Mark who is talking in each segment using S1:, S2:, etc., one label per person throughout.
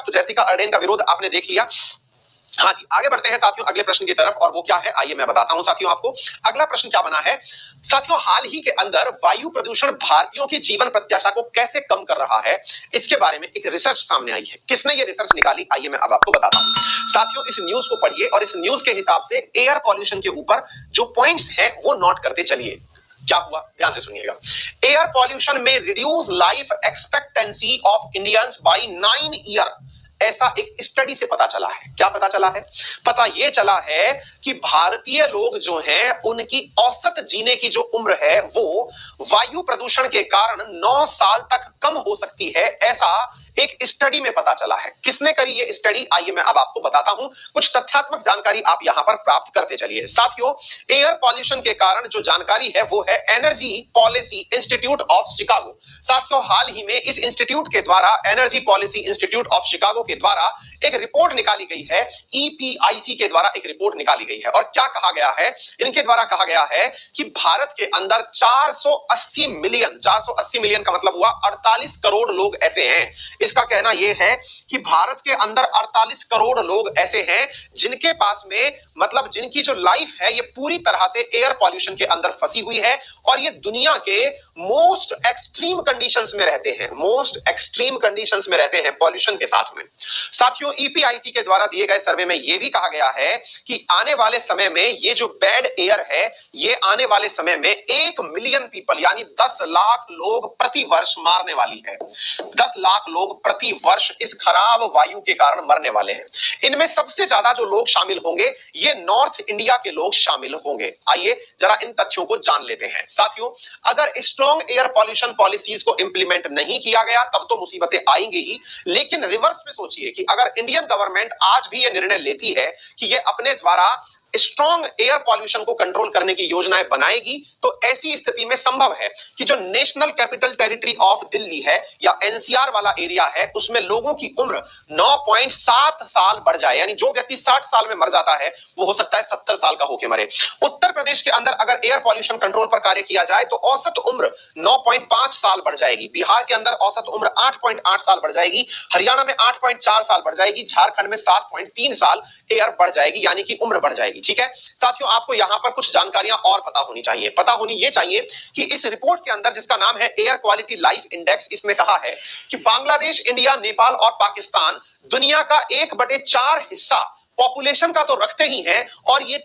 S1: तो Jessica Arden का विरोध आपने देख लिया। हाँ जी, आगे बढ़ते हैं साथियों अगले प्रश्न की तरफ, और वो क्या है आइए मैं बताता हूं साथियों आपको। अगला प्रश्न क्या बना है साथियों, हाल ही के अंदर वायु प्रदूषण भारतीयों की जीवन प्रत्याशा को कैसे कम कर रहा है, इसके बारे में एक रिसर्च सामने आई है। किसने ये रिसर्च निकाली, आइए मैं अब आपको बताता हूं। साथियों इस न्यूज को पढ़िए और इस न्यूज के हिसाब से एयर पॉल्यूशन के ऊपर जो पॉइंट्स हैं वो नोट करते चलिए। क्या हुआ, ध्यान से सुनिएगा। एयर पॉल्यूशन में reduce life expectancy of Indians by 9 year, ऐसा एक स्टडी से पता चला है। क्या पता चला है? पता यह चला है कि भारतीय लोग जो हैं उनकी औसत जीने की जो उम्र है वो वायु प्रदूषण के कारण 9 साल तक कम हो सकती है, ऐसा एक स्टडी में पता चला है। किसने करी ये स्टडी, आइए मैं अब आपको बताता हूं। कुछ तथ्यात्मक जानकारी आप यहां पर प्राप्त करते चलिए। साथियों एयर पॉल्यूशन के कारण जो जानकारी है वो है energy policy institute of Chicago. साथियों हाल ही में इस इंस्टीट्यूट के द्वारा, energy policy institute of Chicago के द्वारा एक रिपोर्ट निकाली गई है। ईपीआईसी के द्वारा एक रिपोर्ट निकाली गई है, और क्या कहा गया है, इनके द्वारा कहा गया है कि भारत के अंदर 480 मिलियन का मतलब हुआ 48 करोड़ लोग ऐसे हैं। इसका कहना यह है कि भारत के अंदर 48 करोड़ लोग ऐसे हैं जिनके पास में, मतलब जिनकी जो लाइफ है ये पूरी तरह से एयर पॉल्यूशन के अंदर फंसी हुई है, और ये दुनिया के मोस्ट एक्सट्रीम कंडीशंस में रहते हैं, मोस्ट एक्सट्रीम कंडीशंस में रहते हैं पॉल्यूशन के साथ में। साथियों ईपीआईसी के द्वारा दिए गए सर्वे में यह भी कहा गया है कि आने वाले समय में ये जो बैड एयर है ये आने वाले समय में 1 मिलियन पीपल यानी 10 लाख लोग प्रति वर्ष मारने वाली है। 10 लाख लोग प्रति वर्ष इस खराब वायु के कारण मरने वाले हैं। इनमें सबसे ज्यादा जो लोग शामिल होंगे ये नॉर्थ इंडिया के लोग शामिल होंगे। आइए जरा इन तथ्यों को जान लेते हैं। साथियों अगर स्ट्रॉन्ग एयर पॉल्यूशन पॉलिसीज को इंप्लीमेंट नहीं किया गया तब तो मुसीबतें आएंगी ही, लेकिन रिवर्स में सोचिए कि अगर इंडियन गवर्नमेंट आज भी यह निर्णय लेती है कि यह अपने द्वारा स्ट्रॉन्ग एयर पॉल्यूशन को कंट्रोल करने की योजनाएं बनाएगी, तो ऐसी स्थिति में संभव है कि जो national capital territory of Delhi है या एनसीआर वाला एरिया है उसमें लोगों की उम्र 9.7 साल बढ़ जाए, यानी जो व्यक्ति 60 साल में मर जाता है वो हो सकता है 70 साल का होकर मरे। उत्तर प्रदेश के अंदर अगर एयर पॉल्यूशन कंट्रोल पर कार्य किया जाए तो औसत उम्र 9.5 साल बढ़ जाएगी, बिहार के अंदर औसत उम्र 8.8 साल बढ़ जाएगी, हरियाणा में 8.4 साल बढ़ जाएगी, झारखंड में 7.3 साल एयर बढ़ जाएगी, यानी कि उम्र बढ़ जाएगी। ठीक है साथियों आपको यहां पर कुछ जानकारियां और पता होनी चाहिए। पता होनी यह चाहिए कि इस रिपोर्ट के अंदर जिसका नाम है एयर क्वालिटी लाइफ इंडेक्स, इसमें कहा है कि बांग्लादेश, इंडिया, नेपाल और पाकिस्तान दुनिया का 1/4 हिस्सा पॉपुलेशन का तो रखते ही हैं, और ये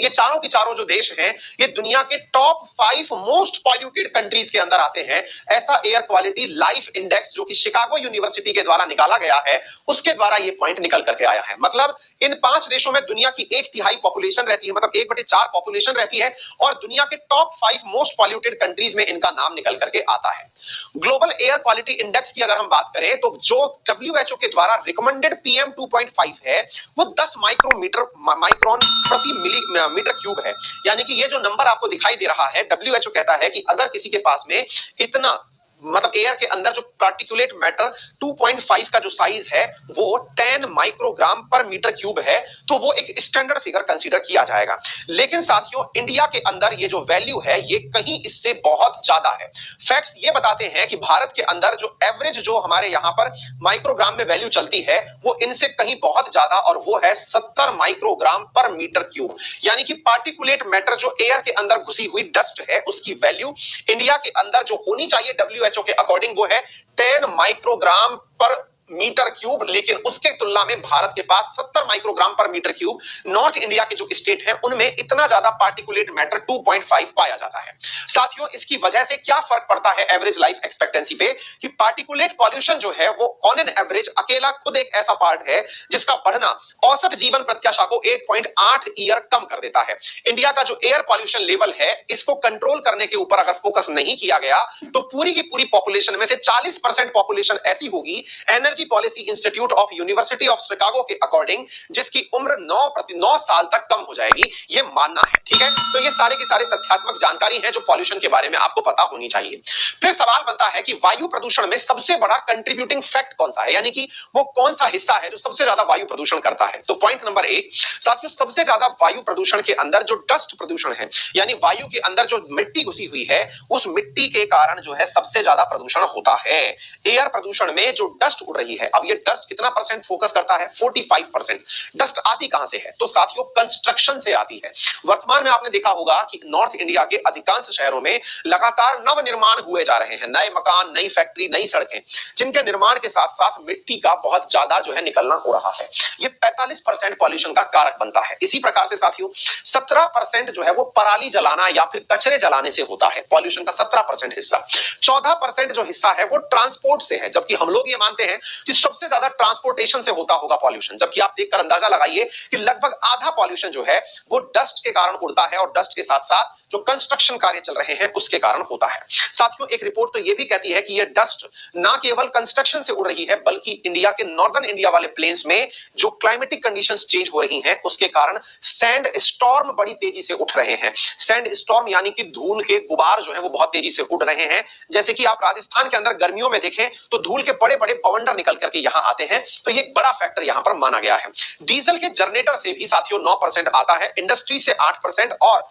S1: चारों के चारों जो देश हैं ये दुनिया के टॉप 5 मोस्ट पॉल्यूटेड कंट्रीज के अंदर आते हैं। ऐसा एयर क्वालिटी लाइफ इंडेक्स जो कि शिकागो यूनिवर्सिटी के द्वारा निकाला गया है उसके द्वारा ये पॉइंट निकल करके आया है। मतलब इन 5 देशों में दुनिया की 1/3 पॉपुलेशन रहती है, मतलब 1/4 पॉपुलेशन रहती है, और दुनिया के टॉप 5 मोस्ट पॉल्यूटेड कंट्रीज में इनका नाम निकल करके आता है। ग्लोबल एयर क्वालिटी इंडेक्स की अगर हम बात करें तो जो WHO के द्वारा रिकमेंडेड PM 2.5 है वो 10 माइक्रोन प्रति मिलीमीटर क्यूब है, यानी कि ये जो नंबर आपको दिखाई दे रहा है WHO कहता है कि अगर किसी के पास में इतना, मतलब एयर के अंदर जो पार्टिकुलेट मैटर 2.5 का जो साइज है वो 10 माइक्रोग्राम पर मीटर क्यूब है तो वो एक स्टैंडर्ड फिगर कंसीडर किया जाएगा। लेकिन साथियों इंडिया के अंदर ये जो वैल्यू है ये कहीं इससे बहुत ज्यादा है। फैक्ट्स ये बताते हैं कि भारत के अंदर जो एवरेज जो हमारे यहां पर माइक्रोग्राम में वैल्यू चलती है वो इनसे कहीं बहुत ज्यादा, और वो है 70 माइक्रोग्राम पर मीटर क्यूब, यानी कि पार्टिकुलेट मैटर जो एयर के अंदर घुसी हुई डस्ट है उसकी वैल्यू इंडिया के अंदर जो होनी चाहिए WHO के अकॉर्डिंग वो है 10 माइक्रोग्राम पर मीटर क्यूब, लेकिन उसके तुलना में भारत के पास 70 माइक्रोग्राम पर मीटर क्यूब। नॉर्थ इंडिया के जो स्टेट हैं उनमें इतना ज्यादा पार्टिकुलेट मैटर 2.5 पाया जाता है। साथियों इसकी वजह से क्या फर्क पड़ता है एवरेज लाइफ एक्सपेक्टेंसी पे कि पार्टिकुलेट पॉल्यूशन जो है वो ऑन एन एवरेज अकेला खुद एक ऐसा पार्ट है जिसका बढ़ना औसत जीवन प्रत्याशा को 1.8 ईयर कम कर देता है। इंडिया का जो एयर पॉल्यूशन लेवल है इसको कंट्रोल करने के ऊपर अगर फोकस नहीं किया गया तो पूरी की पूरी पॉपुलेशन में से 40% पॉपुलेशन ऐसी होगी, energy policy institute of university of Chicago के अकॉर्डिंग, जिसकी उम्र 9 साल तक कम हो जाएगी, ये मानना है। ठीक है तो ये सारे के सारे तथ्यात्मक जानकारी है जो पॉल्यूशन के बारे में आपको पता होनी चाहिए। फिर सवाल बनता है कि वायु प्रदूषण में सबसे बड़ा कंट्रीब्यूटिंग फैक्ट कौन सा है, यानी कि वो कौन सा हिस्सा है जो सबसे ज्यादा वायु प्रदूषण करता है। तो पॉइंट नंबर 1 साथियों, सबसे ज्यादा वायु प्रदूषण के अंदर जो डस्ट प्रदूषण है, यानी वायु के अंदर जो मिट्टी घुसी हुई है उस मिट्टी के कारण जो है सबसे ज्यादा प्रदूषण होता है। एयर प्रदूषण में जो डस्ट उड़ रही रही है। अब ये डस्ट कितना परसेंट फोकस करता है? 45%। डस्ट आती कहां से है? तो साथियों कंस्ट्रक्शन से आती है। वर्तमान में आपने देखा होगा कि नॉर्थ इंडिया के अधिकांश शहरों में लगातार नव निर्माण हुए जा रहे हैं, नए मकान, नई फैक्ट्री, नई सड़कें, जिनके निर्माण के साथ साथ मिट्टी का बहुत ज्यादा जो है निकलना हो रहा है। ये 45% पॉल्यूशन का कारक बनता है। इसी प्रकार से साथियों 17% जो है वो पराली जलाना या फिर कचरे जलाने से होता है, पॉल्यूशन का 17% हिस्सा। 14% जो हिस्सा है वो ट्रांसपोर्ट से है, जबकि हम लोग ये मानते हैं कि सबसे ज्यादा ट्रांसपोर्टेशन से होता होगा पॉल्यूशन, जबकि आप देखकर अंदाजा लगाइए कि लगभग आधा पॉल्यूशन जो है वो डस्ट के कारण उड़ता है और डस्ट के साथ साथ जो कंस्ट्रक्शन कार्य चल रहे हैं उसके कारण होता है। साथियों एक रिपोर्ट तो ये भी कहती है कि ये डस्ट ना केवल कंस्ट्रक्शन से उड़ रही है बल्कि इंडिया के नॉर्दर्न इंडिया वाले प्लेन्स में जो क्लाइमेटिक कंडीशंस चेंज हो रही हैं उसके कारण सैंड स्टॉर्म बड़ी तेजी से उठ रहे हैं। सैंड स्टॉर्म यानी कि धूल के गुबार जो है वो बहुत तेजी से उड़ रहे हैं। जैसे कि आप राजस्थान के अंदर गर्मियों में देखें तो धूल के बड़े बड़े बवंडर निकल करके यहां आते हैं, तो ये एक बड़ा फैक्टर यहां पर माना गया है। डीजल के जनरेटर से भी साथियों 9% आता है, इंडस्ट्री से 8% और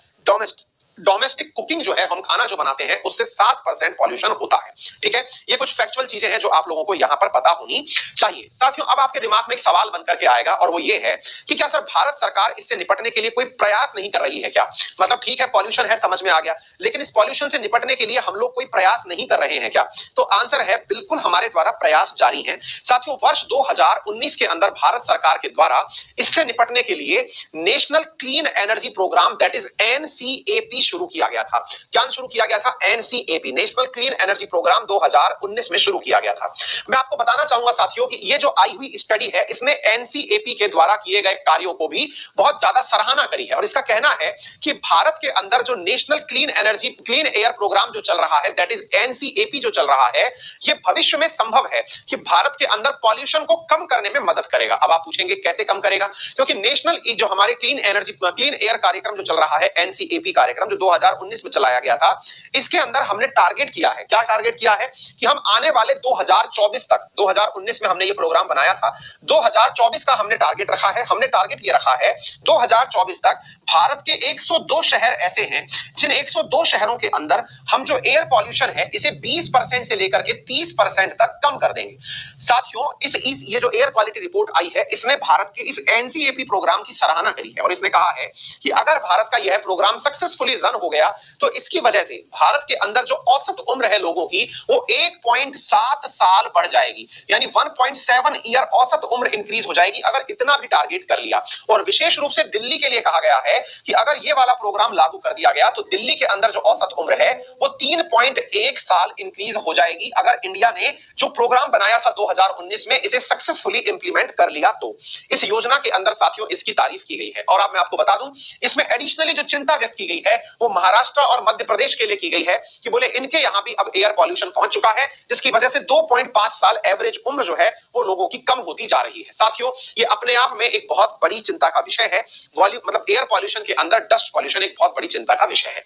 S1: डोमेस्टिक कुकिंग जो है, हम खाना जो बनाते हैं उससे 7% पॉल्यूशन होता है। ठीक है, ये कुछ फैक्चुअल चीजें हैं जो आप लोगों को यहां पर पता होनी चाहिए। साथियों अब आपके दिमाग में एक सवाल बनकर के आएगा और वो ये है कि क्या सर भारत सरकार इससे निपटने के लिए कोई प्रयास नहीं कर रही है क्या? मतलब ठीक है पॉल्यूशन है, समझ में आ गया, लेकिन इस पॉल्यूशन से निपटने के लिए हम लोग कोई प्रयास नहीं कर रहे हैं क्या? तो आंसर है बिल्कुल, हमारे द्वारा प्रयास जारी है। साथियों वर्ष 2019 के अंदर भारत सरकार के द्वारा इससे निपटने के लिए national clean energy programme that is NCAP शुरू किया गया था। क्या शुरू किया गया था? NCAP, national clean energy programme 2019 में शुरू किया गया था। मैं आपको बताना चाहूंगा साथियों कि ये जो आई हुई स्टडी है इसने एनसीएपी के द्वारा किए गए कार्यों को भी बहुत ज्यादा सराहना करी है और इसका कहना है कि भारत के अंदर जो national clean energy clean air programme जो चल रहा है दैट इज एनसीएपी जो चल रहा है, ये भविष्य में संभव है कि भारत के अंदर पॉल्यूशन को कम करने में मदद करेगा। अब आप पूछेंगे कैसे कम करेगा? क्योंकि नेशनल जो हमारे क्लीन एयर कार्यक्रम जो चल रहा है, एनसीएपी कार्यक्रम जो 2019 में चलाया गया था, इसके अंदर हमने टारगेट किया है। क्या टारगेट किया है? कि हम आने वाले 2024 तक, 2019 में हमने ये प्रोग्राम बनाया था, 2024 का हमने टारगेट रखा है। हमने टारगेट ये रखा है 2024 तक भारत के 102 शहर ऐसे हैं जिन 102 शहरों के अंदर हम जो एयर पॉल्यूशन है इसे 20% से लेकर के 30% तक कम कर देंगे। साथियों ये जो एयर क्वालिटी रिपोर्ट आई है इसने भारत के इस एनसीएपी प्रोग्राम की सराहना करी है और इसने कहा है कि अगर भारत का यह प्रोग्राम सक्सेसफुली रन हो गया तो इसकी वजह से भारत के अंदर जो औसत उम्र है लोगों की वो 1.7 साल बढ़ जाएगी, यानी 1.7 ईयर औसत उम्र इंक्रीज हो जाएगी अगर इतना भी टारगेट कर लिया। और विशेष रूप से दिल्ली के लिए कहा गया है कि अगर ये वाला प्रोग्राम लागू कर दिया गया तो दिल्ली के अंदर जो औसत उम्र है वो 3.1 साल इंक्रीज हो जाएगी अगर इंडिया ने जो प्रोग्राम बनाया था 2019 में इसे सक्सेसफुली इंप्लीमेंट कर लिया तो। इस योजना के अंदर साथियों इसकी तारीफ की गई है। और अब मैं आपको बता दूं इसमें एडिशनली जो चिंता व्यक्त की गई है वो महाराष्ट्र और मध्य प्रदेश के लिए की गई है कि बोले इनके यहां भी अब एयर पॉल्यूशन पहुंच चुका है जिसकी वजह से 2.5 साल एवरेज उम्र जो है वो लोगों की कम होती जा रही है। साथियों ये अपने आप में एक बहुत बड़ी चिंता का विषय है। वॉल्यूम मतलब एयर पॉल्यूशन के अंदर डस्ट पॉल्यूशन एक बहुत बड़ी चिंता का विषय है।